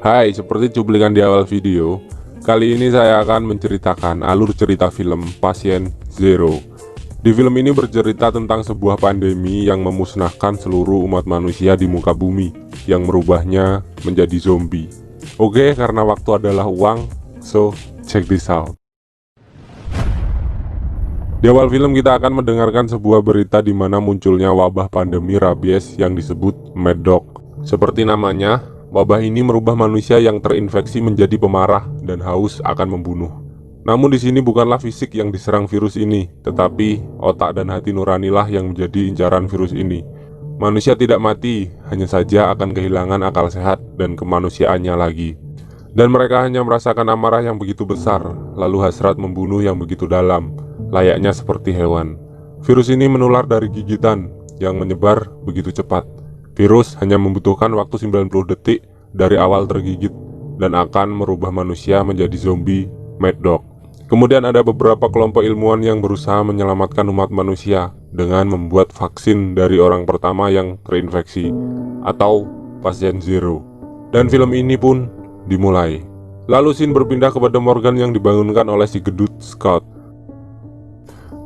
Hai, seperti cuplikan di awal video, kali ini saya akan menceritakan alur cerita film Pasien Zero. Di film ini bercerita tentang sebuah pandemi yang memusnahkan seluruh umat manusia di muka bumi, yang merubahnya menjadi zombie. Oke, karena waktu adalah uang, so check this out. Di awal film kita akan mendengarkan sebuah berita di mana munculnya wabah pandemi rabies yang disebut Mad Dog. Seperti namanya, wabah ini merubah manusia yang terinfeksi menjadi pemarah dan haus akan membunuh. Namun di sini bukanlah fisik yang diserang virus ini, tetapi otak dan hati nuranilah yang menjadi incaran virus ini. Manusia tidak mati, hanya saja akan kehilangan akal sehat dan kemanusiaannya lagi. Dan mereka hanya merasakan amarah yang begitu besar, lalu hasrat membunuh yang begitu dalam, layaknya seperti hewan. Virus ini menular dari gigitan yang menyebar begitu cepat. Virus hanya membutuhkan waktu 90 detik dari awal tergigit dan akan merubah manusia menjadi zombie Mad Dog. Kemudian ada beberapa kelompok ilmuwan yang berusaha menyelamatkan umat manusia dengan membuat vaksin dari orang pertama yang terinfeksi atau pasien zero. Dan film ini pun dimulai. Lalu scene berpindah kepada Morgan yang dibangunkan oleh si gedut Scott.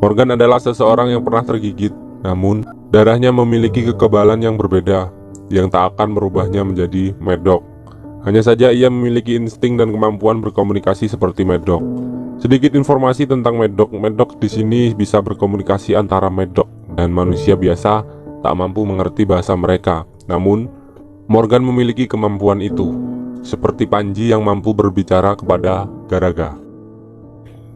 Morgan adalah seseorang yang pernah tergigit, namun darahnya memiliki kekebalan yang berbeda, yang tak akan merubahnya menjadi Mad Dog. Hanya saja ia memiliki insting dan kemampuan berkomunikasi seperti Mad Dog. Sedikit informasi tentang Mad Dog. Mad Dog di sini bisa berkomunikasi antara Mad Dog dan manusia biasa tak mampu mengerti bahasa mereka. Namun, Morgan memiliki kemampuan itu, seperti Panji yang mampu berbicara kepada Garaga.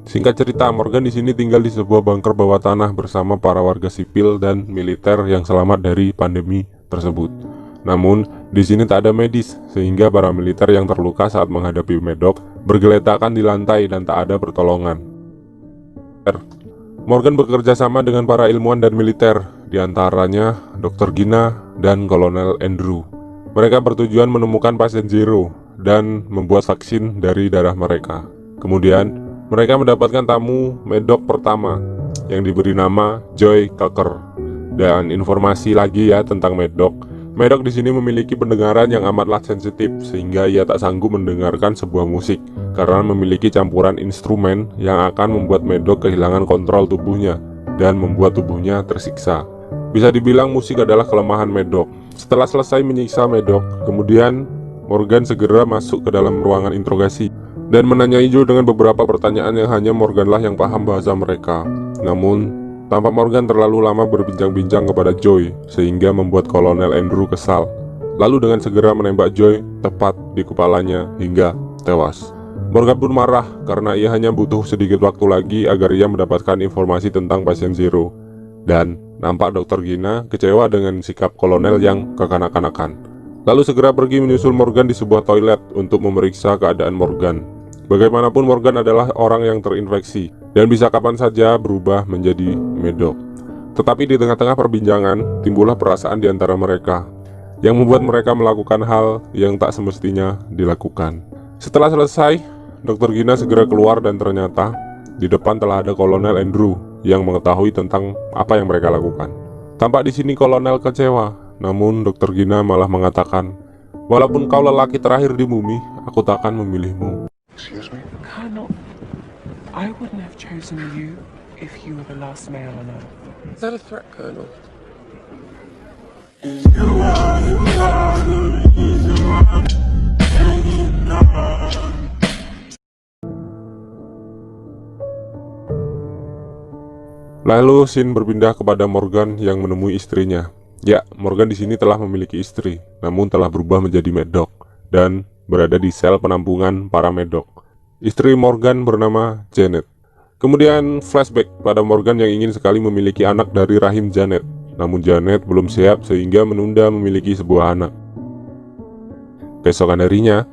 Singkat cerita, Morgan di sini tinggal di sebuah bunker bawah tanah bersama para warga sipil dan militer yang selamat dari pandemi tersebut. Namun, di sini tak ada medis, sehingga para militer yang terluka saat menghadapi Mad Dog bergeletakan di lantai dan tak ada pertolongan. Morgan bekerja sama dengan para ilmuwan dan militer, diantaranya Dr. Gina dan Kolonel Andrew. Mereka bertujuan menemukan pasien zero dan membuat vaksin dari darah mereka. Kemudian, mereka mendapatkan tamu Mad Dog pertama yang diberi nama Joy Cocker. Dan informasi lagi ya tentang Mad Dog. Mad Dog di sini memiliki pendengaran yang amatlah sensitif sehingga ia tak sanggup mendengarkan sebuah musik karena memiliki campuran instrumen yang akan membuat Mad Dog kehilangan kontrol tubuhnya dan membuat tubuhnya tersiksa. Bisa dibilang musik adalah kelemahan Mad Dog. Setelah selesai menyiksa Mad Dog, kemudian Morgan segera masuk ke dalam ruangan interogasi dan menanyai Joe dengan beberapa pertanyaan yang hanya Morganlah yang paham bahasa mereka. Namun, tampak Morgan terlalu lama berbincang-bincang kepada Joy sehingga membuat Kolonel Andrew kesal. Lalu dengan segera menembak Joy tepat di kepalanya hingga tewas. Morgan pun marah karena ia hanya butuh sedikit waktu lagi agar ia mendapatkan informasi tentang pasien zero. Dan nampak Dr. Gina kecewa dengan sikap Kolonel yang kekanak-kanakan. Lalu segera pergi menyusul Morgan di sebuah toilet untuk memeriksa keadaan Morgan. Bagaimanapun Morgan adalah orang yang terinfeksi dan bisa kapan saja berubah menjadi Mad Dog. Tetapi di tengah-tengah perbincangan timbullah perasaan di antara mereka yang membuat mereka melakukan hal yang tak semestinya dilakukan. Setelah selesai, Dr. Gina segera keluar dan ternyata di depan telah ada Kolonel Andrew yang mengetahui tentang apa yang mereka lakukan. Tampak di sini Kolonel kecewa, namun Dr. Gina malah mengatakan, "Walaupun kau lelaki terakhir di bumi, aku tak akan memilihmu." Excuse me? Colonel, I wouldn't have chosen you if you were the last male on Earth. Is that a threat, Colonel? Lalu scene berpindah kepada Morgan yang menemui istrinya. Ya, Morgan di sini telah memiliki istri, namun telah berubah menjadi Mad Dog dan berada di sel penampungan para Mad Dog. Istri Morgan bernama Janet. Kemudian flashback pada Morgan yang ingin sekali memiliki anak dari rahim Janet. Namun Janet belum siap sehingga menunda memiliki sebuah anak. Keesokan harinya,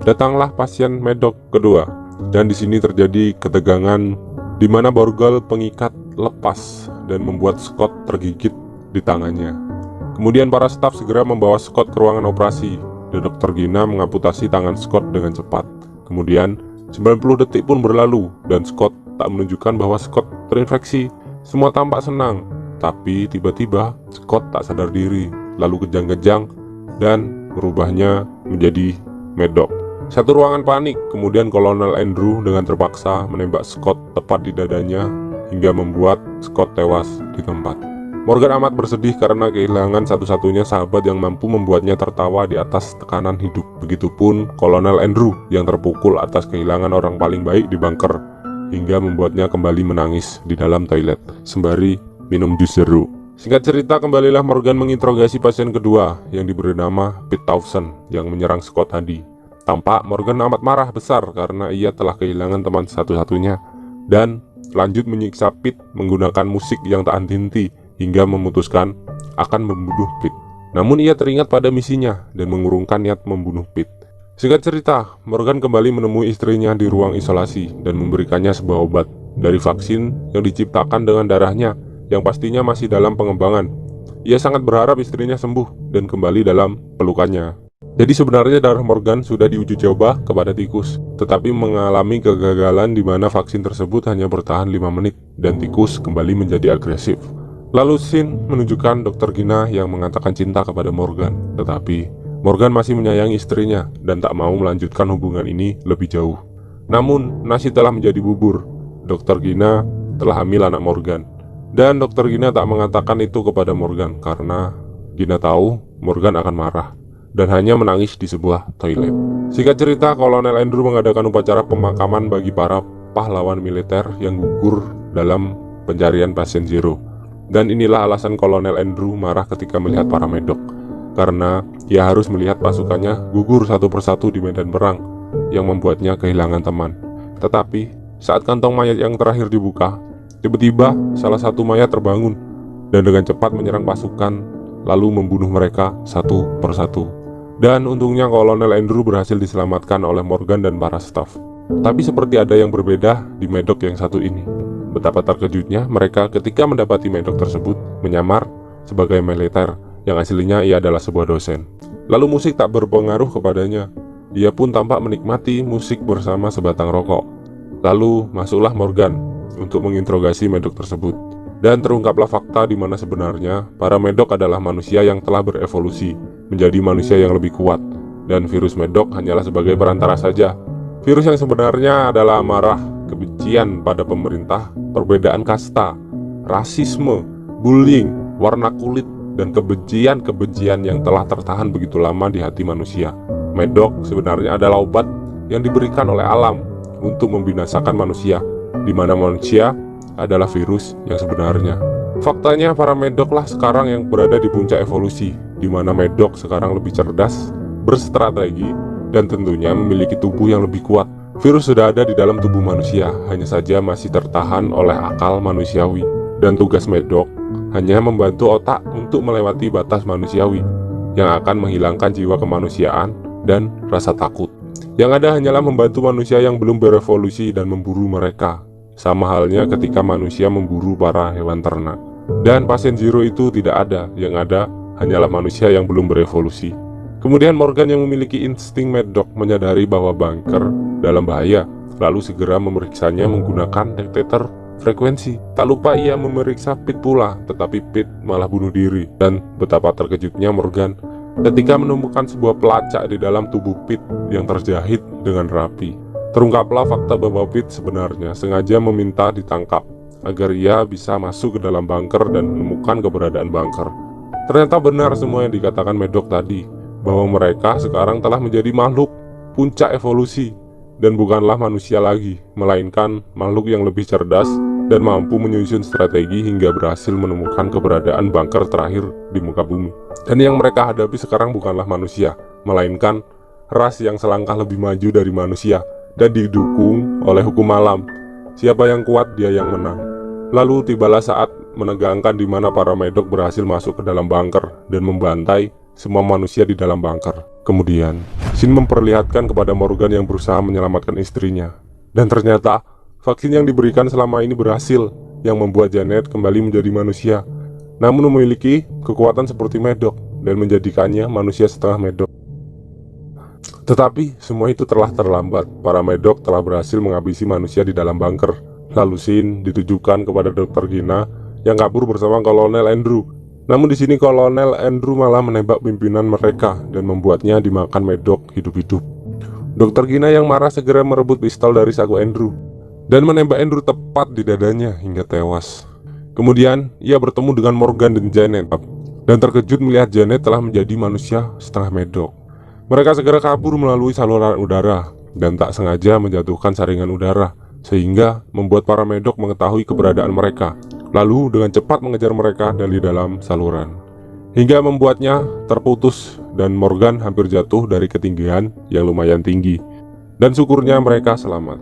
datanglah pasien Mad Dog kedua. Dan di sini terjadi ketegangan di mana borgol pengikat lepas dan membuat Scott tergigit di tangannya. Kemudian para staf segera membawa Scott ke ruangan operasi dan Dr. Gina mengamputasi tangan Scott dengan cepat. Kemudian 90 detik pun berlalu dan Scott tak menunjukkan bahwa Scott terinfeksi. Semua tampak senang, tapi tiba-tiba Scott tak sadar diri, lalu kejang-kejang dan merubahnya menjadi Medok. Satu ruangan panik, kemudian Kolonel Andrew dengan terpaksa menembak Scott tepat di dadanya hingga membuat Scott tewas di tempat. Morgan amat bersedih karena kehilangan satu-satunya sahabat yang mampu membuatnya tertawa di atas tekanan hidup. Begitupun Kolonel Andrew yang terpukul atas kehilangan orang paling baik di bunker hingga membuatnya kembali menangis di dalam toilet sembari minum jus jeruk. Singkat cerita, kembalilah Morgan menginterogasi pasien kedua yang diberi nama Pete Townsend yang menyerang Scott tadi. Tampak Morgan amat marah besar karena ia telah kehilangan teman satu-satunya dan lanjut menyiksa Pete menggunakan musik yang tak henti-henti hingga memutuskan akan membunuh Pete. Namun ia teringat pada misinya dan mengurungkan niat membunuh Pete. Singkat cerita, Morgan kembali menemui istrinya di ruang isolasi dan memberikannya sebuah obat dari vaksin yang diciptakan dengan darahnya yang pastinya masih dalam pengembangan. Ia sangat berharap istrinya sembuh dan kembali dalam pelukannya. Jadi sebenarnya darah Morgan sudah diuji coba kepada tikus, tetapi mengalami kegagalan di mana vaksin tersebut hanya bertahan 5 menit dan tikus kembali menjadi agresif. Lalu scene menunjukkan Dr. Gina yang mengatakan cinta kepada Morgan, tetapi Morgan masih menyayangi istrinya dan tak mau melanjutkan hubungan ini lebih jauh. Namun, nasi telah menjadi bubur. Dr. Gina telah hamil anak Morgan. Dan Dr. Gina tak mengatakan itu kepada Morgan karena Gina tahu Morgan akan marah dan hanya menangis di sebuah toilet. Singkat cerita, Kolonel Andrew mengadakan upacara pemakaman bagi para pahlawan militer yang gugur dalam pencarian pasien Zero. Dan inilah alasan Kolonel Andrew marah ketika melihat para medok, karena ia harus melihat pasukannya gugur satu persatu di medan perang yang membuatnya kehilangan teman. Tetapi saat kantong mayat yang terakhir dibuka, tiba-tiba salah satu mayat terbangun dan dengan cepat menyerang pasukan lalu membunuh mereka satu persatu. Dan untungnya Kolonel Andrew berhasil diselamatkan oleh Morgan dan para staf. Tapi seperti ada yang berbeda di medok yang satu ini. Betapa terkejutnya mereka ketika mendapati medok tersebut menyamar sebagai militer yang aslinya ia adalah sebuah dosen. Lalu musik tak berpengaruh kepadanya. Ia pun tampak menikmati musik bersama sebatang rokok. Lalu masuklah Morgan untuk menginterogasi medok tersebut. Dan terungkaplah fakta di mana sebenarnya para medok adalah manusia yang telah berevolusi menjadi manusia yang lebih kuat. Dan virus medok hanyalah sebagai perantara saja. Virus yang sebenarnya adalah amarah, kebencian pada pemerintah, perbedaan kasta, rasisme, bullying, warna kulit, dan kebencian-kebencian yang telah tertahan begitu lama di hati manusia. Medok sebenarnya adalah obat yang diberikan oleh alam untuk membinasakan manusia, di mana manusia adalah virus yang sebenarnya. Faktanya para medoklah sekarang yang berada di puncak evolusi, di mana medok sekarang lebih cerdas, berstrategi, dan tentunya memiliki tubuh yang lebih kuat. Virus sudah ada di dalam tubuh manusia, hanya saja masih tertahan oleh akal manusiawi. Dan tugas medok hanya membantu otak untuk melewati batas manusiawi, yang akan menghilangkan jiwa kemanusiaan dan rasa takut. Yang ada hanyalah membantu manusia yang belum berevolusi dan memburu mereka. Sama halnya ketika manusia memburu para hewan ternak. Dan pasien Zero itu tidak ada, yang ada hanyalah manusia yang belum berevolusi. Kemudian Morgan yang memiliki insting medok menyadari bahwa bunker dalam bahaya, lalu segera memeriksanya menggunakan detektor frekuensi. Tak lupa ia memeriksa Pete pula, tetapi Pete malah bunuh diri. Dan betapa terkejutnya Morgan ketika menemukan sebuah pelacak di dalam tubuh Pete yang terjahit dengan rapi. Terungkaplah fakta bahwa Pete sebenarnya sengaja meminta ditangkap agar ia bisa masuk ke dalam bunker dan menemukan keberadaan bunker. Ternyata benar semua yang dikatakan medok tadi, bahwa mereka sekarang telah menjadi makhluk puncak evolusi dan bukanlah manusia lagi, melainkan makhluk yang lebih cerdas dan mampu menyusun strategi hingga berhasil menemukan keberadaan bunker terakhir di muka bumi. Dan yang mereka hadapi sekarang bukanlah manusia, melainkan ras yang selangkah lebih maju dari manusia dan didukung oleh hukum alam. Siapa yang kuat, dia yang menang. Lalu tibalah saat menegangkan di mana para medok berhasil masuk ke dalam bunker dan membantai semua manusia di dalam bunker. Kemudian, Shin memperlihatkan kepada Morgan yang berusaha menyelamatkan istrinya. Dan ternyata, vaksin yang diberikan selama ini berhasil, yang membuat Janet kembali menjadi manusia, namun memiliki kekuatan seperti medok dan menjadikannya manusia setengah medok. Tetapi, semua itu telah terlambat. Para medok telah berhasil menghabisi manusia di dalam bunker. Lalu Shin ditujukan kepada Dr. Gina yang kabur bersama Kolonel Andrew. Namun di sini Kolonel Andrew malah menembak pimpinan mereka dan membuatnya dimakan medok hidup-hidup. Dokter Gina yang marah segera merebut pistol dari saku Andrew dan menembak Andrew tepat di dadanya hingga tewas. Kemudian ia bertemu dengan Morgan dan Janet dan terkejut melihat Janet telah menjadi manusia setengah medok. Mereka segera kabur melalui saluran udara dan tak sengaja menjatuhkan saringan udara sehingga membuat para medok mengetahui keberadaan mereka, lalu dengan cepat mengejar mereka dari dalam saluran hingga membuatnya terputus dan Morgan hampir jatuh dari ketinggian yang lumayan tinggi. Dan syukurnya mereka selamat.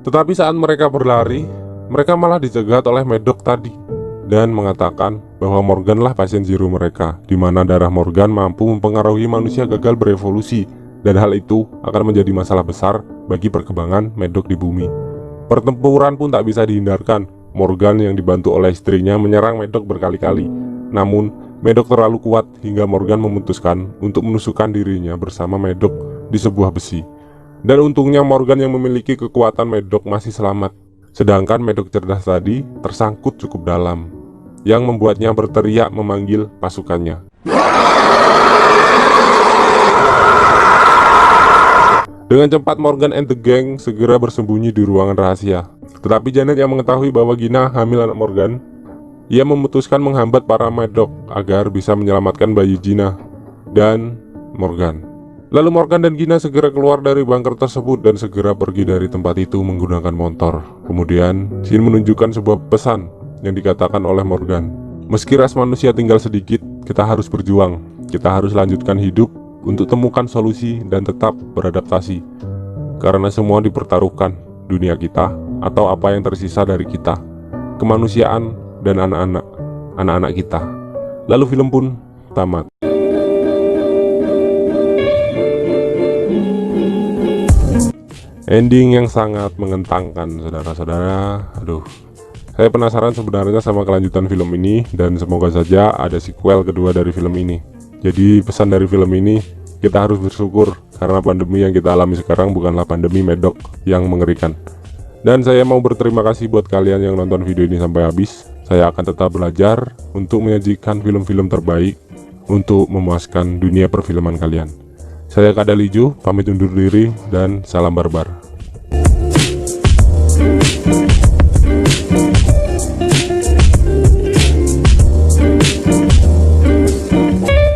Tetapi saat mereka berlari, mereka malah dicegat oleh medok tadi dan mengatakan bahwa Morganlah pasien zero mereka, di mana darah Morgan mampu mempengaruhi manusia gagal berevolusi, dan hal itu akan menjadi masalah besar bagi perkembangan medok di bumi. Pertempuran pun tak bisa dihindarkan. Morgan yang dibantu oleh istrinya menyerang medok berkali-kali. Namun medok terlalu kuat hingga Morgan memutuskan untuk menusukkan dirinya bersama medok di sebuah besi. Dan untungnya Morgan yang memiliki kekuatan medok masih selamat, sedangkan medok cerdas tadi tersangkut cukup dalam, yang membuatnya berteriak memanggil pasukannya. Dengan cepat Morgan and the gang segera bersembunyi di ruangan rahasia. Tetapi Janet yang mengetahui bahwa Gina hamil anak Morgan, ia memutuskan menghambat para medok agar bisa menyelamatkan bayi Gina dan Morgan. Lalu Morgan dan Gina segera keluar dari bunker tersebut dan segera pergi dari tempat itu menggunakan motor. Kemudian Shin menunjukkan sebuah pesan yang dikatakan oleh Morgan. Meski ras manusia tinggal sedikit, kita harus berjuang. Kita harus lanjutkan hidup untuk temukan solusi dan tetap beradaptasi. Karena semua dipertaruhkan, dunia kita atau apa yang tersisa dari kita, kemanusiaan dan anak-anak kita. Lalu film pun tamat. Ending yang sangat mengentangkan, saudara-saudara. Aduh, saya penasaran sebenarnya sama kelanjutan film ini, dan semoga saja ada sequel kedua dari film ini. Jadi pesan dari film ini, kita harus bersyukur karena pandemi yang kita alami sekarang bukanlah pandemi medok yang mengerikan. Dan saya mau berterima kasih buat kalian yang nonton video ini sampai habis. Saya akan tetap belajar untuk menyajikan film-film terbaik untuk memuaskan dunia perfilman kalian. Saya Kadalijo, pamit undur diri dan salam barbar.